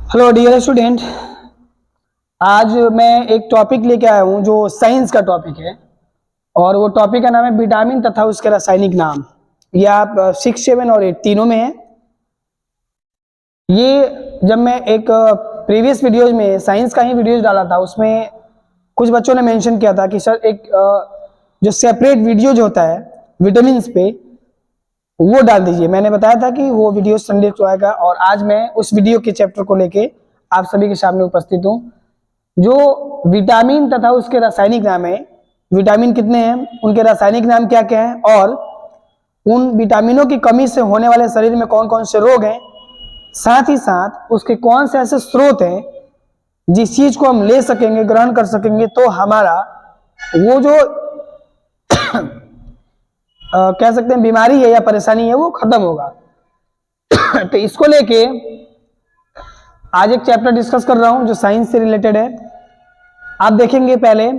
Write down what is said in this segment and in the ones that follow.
Hello dear student, आज मैं एक टॉपिक लेके आया हूँ जो साइंस का टॉपिक है और वो टॉपिक का नाम है विटामिन तथा उसके रासायनिक नाम। ये आप 6, 7 और 8 तीनों में है। ये जब मैं एक प्रीवियस वीडियोज में साइंस का ही वीडियोज डाला था, उसमें कुछ बच्चों ने मेंशन किया था कि सर एक जो सेपरेट वीडियो जो होता है विटामिन पे वो डाल दीजिए। मैंने बताया था कि वो वीडियो संडे को आएगा और आज मैं उस वीडियो के चैप्टर को लेके आप सभी के सामने उपस्थित हूँ। जो विटामिन तथा उसके रासायनिक नाम है, विटामिन कितने हैं, उनके रासायनिक नाम क्या क्या है और उन विटामिनों की कमी से होने वाले शरीर में कौन कौन से रोग हैं, साथ ही साथ उसके कौन से ऐसे स्रोत हैं जिस चीज को हम ले सकेंगे, ग्रहण कर सकेंगे तो हमारा वो जो कह सकते हैं बीमारी है या परेशानी है वो खत्म होगा। तो इसको लेके आज एक चैप्टर डिस्कस कर रहा हूं जो साइंस से रिलेटेड है। आप देखेंगे पहले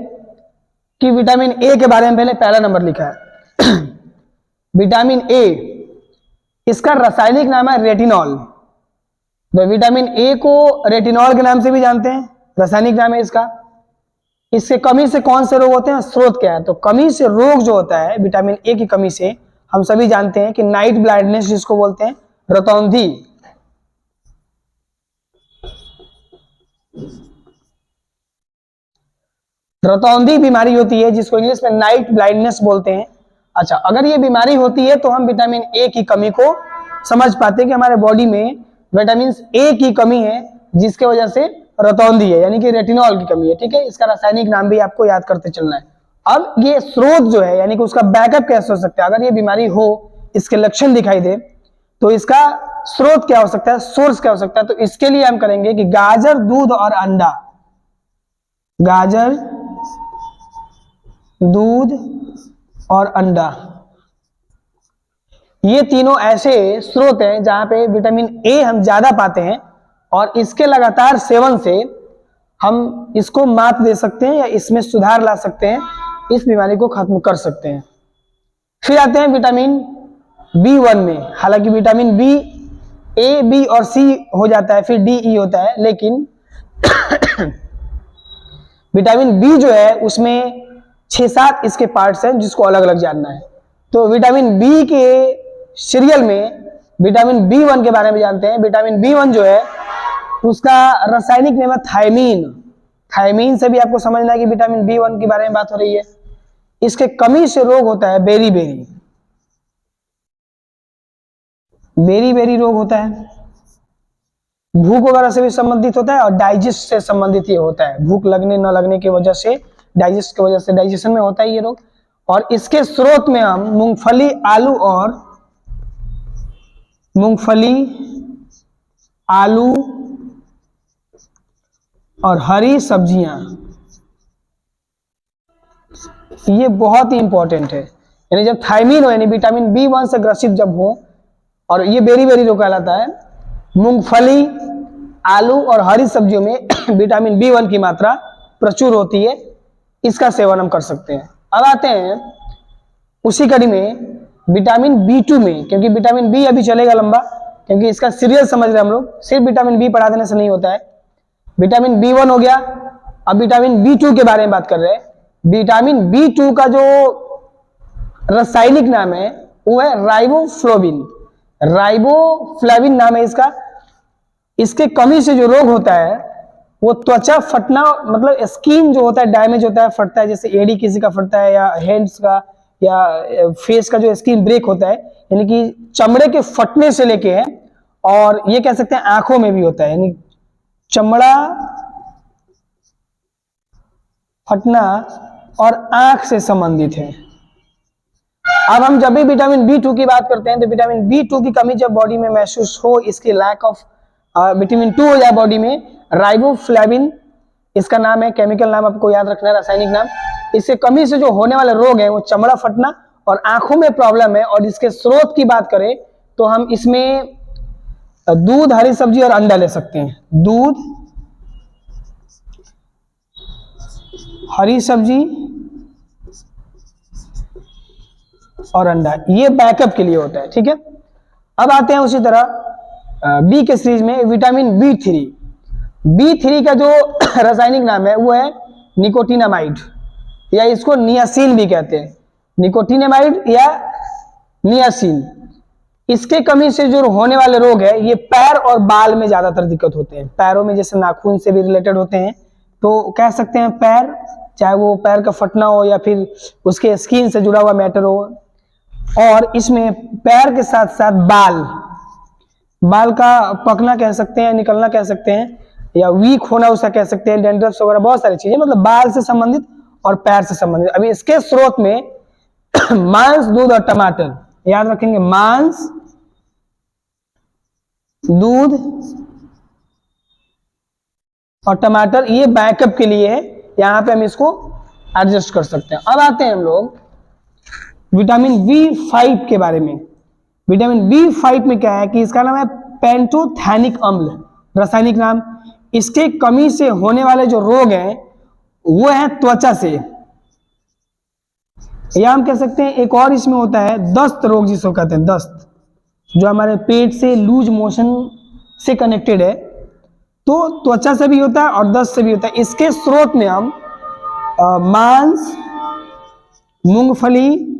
कि विटामिन ए के बारे में पहले पहला नंबर लिखा है। विटामिन ए, इसका रासायनिक नाम है रेटिनॉल। तो विटामिन ए को रेटिनॉल के नाम से भी जानते हैं, रासायनिक नाम है इसका। इसके कमी से कौन से रोग होते हैं, स्रोत क्या है? तो कमी से रोग जो होता है विटामिन ए की कमी से, हम सभी जानते हैं कि नाइट ब्लाइंडनेस जिसको बोलते हैं, रतौंधी, रतौंधी बीमारी होती है जिसको इंग्लिश में नाइट ब्लाइंडनेस बोलते हैं। अच्छा, अगर ये बीमारी होती है तो हम विटामिन ए की कमी को समझ पाते हैं कि हमारे बॉडी में विटामिन ए की कमी है जिसकी वजह से रतौंधी है, यानी कि रेटिनॉल की कमी है। ठीक है, इसका रासायनिक नाम भी आपको याद करते चलना है। अब ये स्रोत जो है, यानी कि उसका बैकअप कैसे हो सकता है, अगर ये बीमारी हो, इसके लक्षण दिखाई दे तो इसका स्रोत क्या हो सकता है, सोर्स क्या हो सकता है? तो इसके लिए हम करेंगे कि गाजर, दूध और अंडा, गाजर, दूध और अंडा, ये तीनों ऐसे स्रोत हैं जहां पे विटामिन ए हम ज्यादा पाते हैं और इसके लगातार सेवन से हम इसको मात दे सकते हैं या इसमें सुधार ला सकते हैं, इस बीमारी को खत्म कर सकते हैं। फिर आते हैं विटामिन B1 में। हालांकि विटामिन बी, ए, बी और सी हो जाता है, फिर डी, ई होता है, लेकिन विटामिन बी जो है उसमें 6-7 इसके पार्ट्स हैं जिसको अलग अलग जानना है। तो विटामिन बी के सीरियल में विटामिन B1 के बारे में जानते हैं। विटामिन B1 जो है उसका रासायनिक नाम है थायमीन। थायमीन से भी आपको समझना है कि विटामिन B1 के बारे में बात हो रही है। इसके कमी से रोग होता है बेरी बेरी, बेरी बेरी रोग होता है। भूख वगैरह से भी संबंधित होता है और डाइजेस्ट से संबंधित ये होता है। भूख लगने न लगने की वजह से, डाइजेस्ट की वजह से, डाइजेशन में होता है ये रोग। और इसके स्रोत में हम मूंगफली, आलू और आलू और हरी सब्जियां, ये बहुत ही इंपॉर्टेंट है। यानी जब थायमीन हो, यानी विटामिन B1 से ग्रसित जब हो, और ये बेरी बेरी रोग कहलाता है, मूंगफली, आलू और हरी सब्जियों में विटामिन B1 की मात्रा प्रचुर होती है, इसका सेवन हम कर सकते हैं। अब आते हैं उसी कड़ी में विटामिन B2 में, क्योंकि विटामिन बी अभी चलेगा लंबा, क्योंकि इसका सीरियल समझ रहे हम लोग, सिर्फ विटामिन बी पढ़ा देने से नहीं होता है। विटामिन B1 हो गया, अब विटामिन B2 के बारे में बात कर रहे हैं। विटामिन B2 का जो रासायनिक नाम है वो है राइबोफ्लाविन। राइबोफ्लाविन नाम है इसका। इसके कमी से जो रोग होता है वो त्वचा फटना, मतलब स्किन जो होता है डैमेज होता है, फटता है, जैसे एड़ी किसी का फटता है या हैंड्स का या फेस का जो स्किन ब्रेक होता है, यानी कि चमड़े के फटने से लेके है, और ये कह सकते हैं आंखों में भी होता है, यानी चमड़ा फटना और आंख से संबंधित है। अब हम जब भी विटामिन B2 की बात करते हैं तो विटामिन B2 की कमी जब बॉडी में महसूस हो, इसकी लैक ऑफ विटामिन 2 हो जाए बॉडी में, राइबोफ्लाविन इसका नाम है, केमिकल नाम आपको याद रखना है, रासायनिक नाम। इससे कमी से जो होने वाले रोग है वो चमड़ा फटना और आंखों में प्रॉब्लम है। और इसके स्रोत की बात करें तो हम इसमें दूध, हरी सब्जी और अंडा ले सकते हैं। दूध, हरी सब्जी और अंडा, ये बैकअप के लिए होता है। ठीक है, अब आते हैं उसी तरह बी के सीरीज में विटामिन B3। B3 का जो रासायनिक नाम है वो है निकोटिनामाइड, या इसको नियासिन भी कहते हैं, निकोटिनामाइड या नियासिन। इसके कमी से जो होने वाले रोग है ये पैर और बाल में ज्यादातर दिक्कत होते हैं। पैरों में जैसे नाखून से भी रिलेटेड होते हैं, तो कह सकते हैं पैर, चाहे वो पैर का फटना हो या फिर उसके स्किन से जुड़ा हुआ मैटर हो। और इसमें पैर के साथ साथ बाल का पकना कह सकते हैं, निकलना कह सकते हैं, या वीक होना उसका कह सकते हैं, डेंड्रफ्स वगैरह बहुत सारी चीजें, मतलब बाल से संबंधित और पैर से संबंधित। अभी इसके स्रोत में मांस, दूध और टमाटर, याद रखेंगे, मांस, दूध और टमाटर, ये बैकअप के लिए है, यहां पे हम इसको एडजस्ट कर सकते हैं। अब आते हैं हम लोग विटामिन B5 के बारे में। विटामिन B5 में क्या है कि इसका नाम है पेंटोथैनिक अम्ल, रासायनिक नाम। इसके कमी से होने वाले जो रोग हैं वो है त्वचा से, या हम कह सकते हैं एक और इसमें होता है दस्त रोग, जिसको कहते हैं दस्त, जो हमारे पेट से लूज मोशन से कनेक्टेड है। तो त्वचा से भी होता है और दस्त से भी होता है। इसके स्रोत में हम मांस, मूंगफली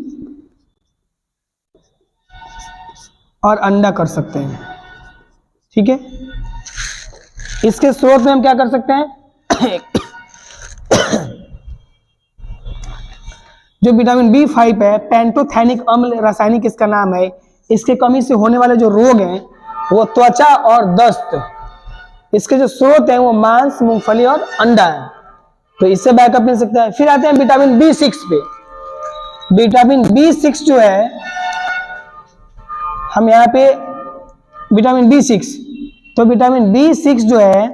और अंडा कर सकते हैं, ठीक है। इसके स्रोत में हम क्या कर सकते हैं जो विटामिन B5 है, पेंटोथैनिक अम्ल रासायनिक इसका नाम है। इसके कमी से होने वाले जो रोग हैं वो त्वचा और दस्त, इसके जो स्रोत हैं वो मांस, मूंगफली और अंडा है, तो इससे बैकअप मिल सकता है। फिर आते हैं विटामिन B6 पे। विटामिन B6 जो है, हम यहाँ पे विटामिन B6, तो विटामिन B6 जो है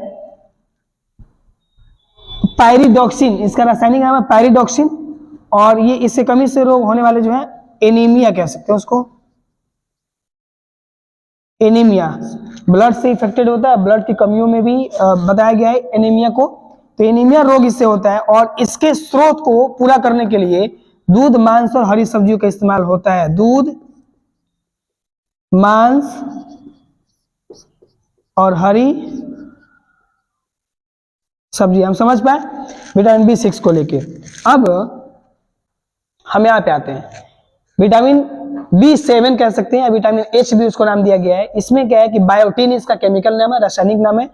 पायरिडॉक्सिन, इसका रासायनिक नाम है पायरिडॉक्सिन, और ये इससे कमी से रोग होने वाले जो है एनीमिया कह सकते हैं उसको। एनीमिया ब्लड से इफेक्टेड होता है, ब्लड की कमियों में भी बताया गया है एनीमिया को, तो एनीमिया रोग इससे होता है। और इसके स्रोत को पूरा करने के लिए दूध, मांस और हरी सब्जियों का इस्तेमाल होता है। दूध, मांस और हरी सब्जी, हम समझ पाए विटामिन B6 को लेके। अब हम यहाँ पे आते हैं विटामिन B7 कह सकते हैं, या विटामिन H भी उसको नाम दिया गया है। इसमें क्या है कि बायोटिन इसका केमिकल नाम है, रासायनिक नाम है।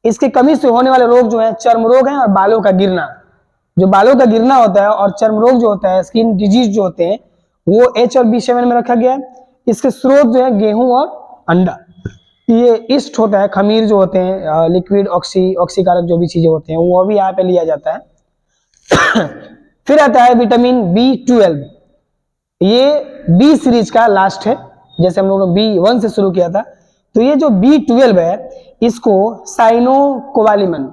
इसके कमी से होने वाले रोग जो है चर्म रोग है और बालों का गिरना। जो बालों का गिरना होता है और चर्म रोग जो होता है, स्किन डिजीज जो होते हैं, वो H और B7 में रखा गया है। इसके स्रोत जो है गेहूं और अंडा। ये ईस्ट होता है, खमीर जो होते हैं, लिक्विड ऑक्सीकारक जो भी चीजें होते हैं वो भी यहाँ पे लिया जाता है। फिर आता है विटामिन B12, ये B सीरीज का लास्ट है, जैसे हम लोगों ने B1 से शुरू किया था। तो ये जो B12 है इसको साइनोकोबालमिन,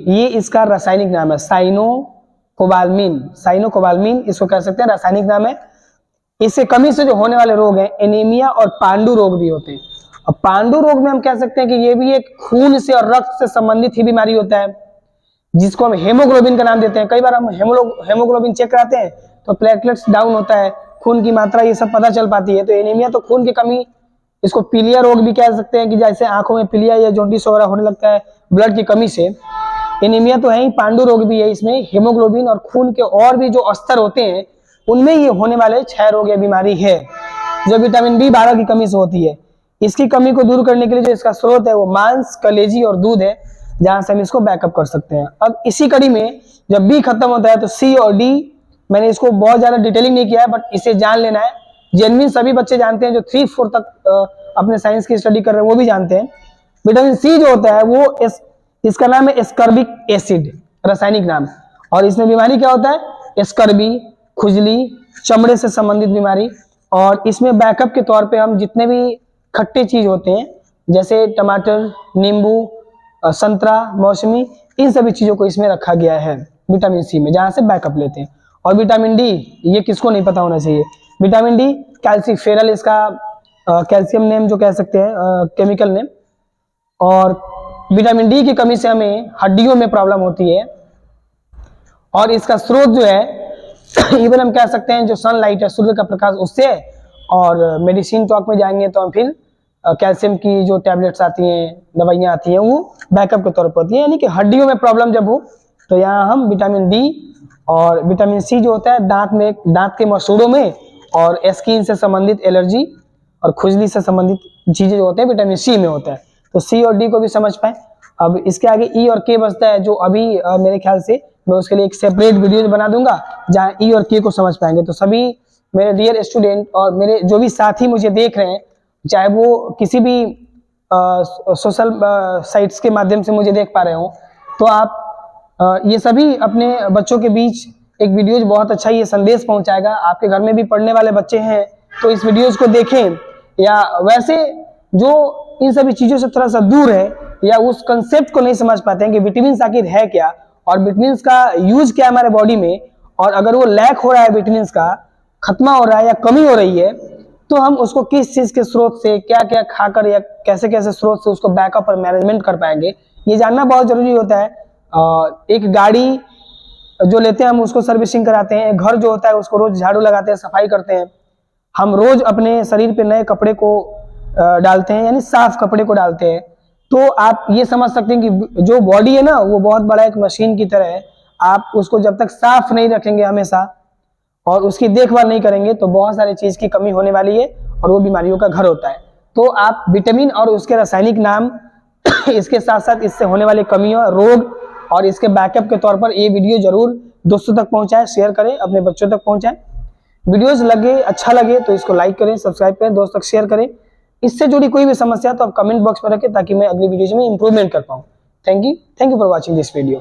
ये इसका रासायनिक नाम है। साइनोकोबालमिन इसको कह सकते हैं, रासायनिक नाम है। इससे कमी से जो होने वाले रोग हैं एनीमिया और पांडु रोग भी होते हैं। और पांडु रोग में हम कह सकते हैं कि ये भी एक खून से और रक्त से संबंधित ही बीमारी होता है, जिसको हम हेमोग्लोबिन का नाम देते हैं। कई बार हम हेमोग्लोबिन चेक कराते हैं तो प्लेटलेट्स डाउन होता है, खून की मात्रा ये सब पता चल पाती है। तो एनीमिया तो खून की कमी, इसको पीलिया रोग भी कह सकते हैं कि जैसे आंखों में पीलिया या जॉन्डिस वगैरह होने लगता है ब्लड की कमी से। एनीमिया तो है ही, पांडु रोग भी है। इसमें हेमोग्लोबिन और खून के और भी जो स्तर होते हैं उनमें ये होने वाले क्षय रोग या बीमारी है, जो विटामिन B12 की कमी से होती है। इसकी कमी को दूर करने के लिए जो इसका स्रोत है वो मांस, कलेजी और दूध है, जहां से हम इसको बैकअप कर सकते हैं। अब इसी कड़ी में जब B खत्म होता है तो C और D, मैंने इसको बहुत ज्यादा डिटेलिंग नहीं किया है, बट इसे जान लेना है। जेनविन सभी बच्चे जानते हैं, जो 3-4 तक अपने साइंस की स्टडी कर रहे हैं वो भी जानते हैं। विटामिन C जो होता है वो इसका नाम है स्कर्बिक एसिड, रासायनिक नाम। और इसमें बीमारी क्या होता है, स्कर्बी, खुजली, चमड़े से संबंधित बीमारी। और इसमें बैकअप के तौर पे हम जितने भी खट्टे चीज होते हैं जैसे टमाटर, नींबू, संतरा, मौसमी, इन सभी चीजों को इसमें रखा गया है विटामिन C में, जहां से बैकअप लेते हैं। और विटामिन D, ये किसको नहीं पता होना चाहिए। विटामिन D कैल्सीफेरल, इसका कैल्शियम नेम जो कह सकते हैं, केमिकल नेम। और विटामिन D की कमी से हमें हड्डियों में प्रॉब्लम होती है। और इसका स्रोत जो है इवन हम कह सकते हैं जो सनलाइट है, सूर्य का प्रकाश, उससे। और मेडिसिन टॉक में जाएंगे तो हम फिर कैल्शियम की जो टैबलेट्स आती हैं, दवाइयाँ आती हैं, वो बैकअप के तौर पर होती हैं। यानी कि हड्डियों में प्रॉब्लम जब हो तो यहाँ हम विटामिन डी और विटामिन सी जो होता है दांत के मसूड़ों में, और स्किन से संबंधित एलर्जी और खुजली से संबंधित चीजें जो होते हैं विटामिन सी में होता है। तो सी और डी को भी समझ पाए। अब इसके आगे ई और के बचता है, जो अभी मेरे ख्याल से मैं उसके लिए एक सेपरेट वीडियो बना दूंगा जहाँ ई और के को समझ पाएंगे। तो सभी मेरे डियर स्टूडेंट और मेरे जो भी साथी मुझे देख रहे हैं, चाहे वो किसी भी सोशल साइट्स के माध्यम से मुझे देख पा रहे हो, तो आप ये सभी अपने बच्चों के बीच एक वीडियोज बहुत अच्छा ये संदेश पहुंचाएगा। आपके घर में भी पढ़ने वाले बच्चे हैं तो इस वीडियोज को देखें, या वैसे जो इन सभी चीजों से थोड़ा सा दूर है या उस कंसेप्ट को नहीं समझ पाते हैं कि विटामिन आखिर है क्या और विटामिन का यूज क्या है हमारे बॉडी में, और अगर वो लैक हो रहा है विटामिन का, खत्मा हो रहा है या कमी हो रही है, तो हम उसको किस चीज के स्रोत से क्या क्या खाकर या कैसे कैसे स्रोत से उसको बैकअप और मैनेजमेंट कर पाएंगे, ये जानना बहुत जरूरी होता है। एक गाड़ी जो लेते हैं हम उसको सर्विसिंग कराते हैं, घर जो होता है उसको रोज झाड़ू लगाते हैं, सफाई करते हैं, हम रोज अपने शरीर पे नए कपड़े को डालते हैं, यानी साफ कपड़े को डालते हैं। तो आप ये समझ सकते हैं कि जो बॉडी है ना वो बहुत बड़ा एक मशीन की तरह है। आप उसको जब तक साफ नहीं रखेंगे हमेशा और उसकी देखभाल नहीं करेंगे तो बहुत सारी चीज की कमी होने वाली है और वो बीमारियों का घर होता है। तो आप विटामिन और उसके रासायनिक नाम इसके साथ साथ इससे होने वाली कमियों, रोग और इसके बैकअप के तौर पर ये वीडियो जरूर दोस्तों तक पहुंचाएं, शेयर करें, अपने बच्चों तक पहुंचाएं। वीडियोस अच्छा लगे तो इसको लाइक करें, सब्सक्राइब करें, दोस्तों तक शेयर करें। इससे जुड़ी कोई भी समस्या तो आप कमेंट बॉक्स में रखें ताकि मैं अगली वीडियोज में इंप्रूवमेंट कर पाऊँ। Thank you for watching this video.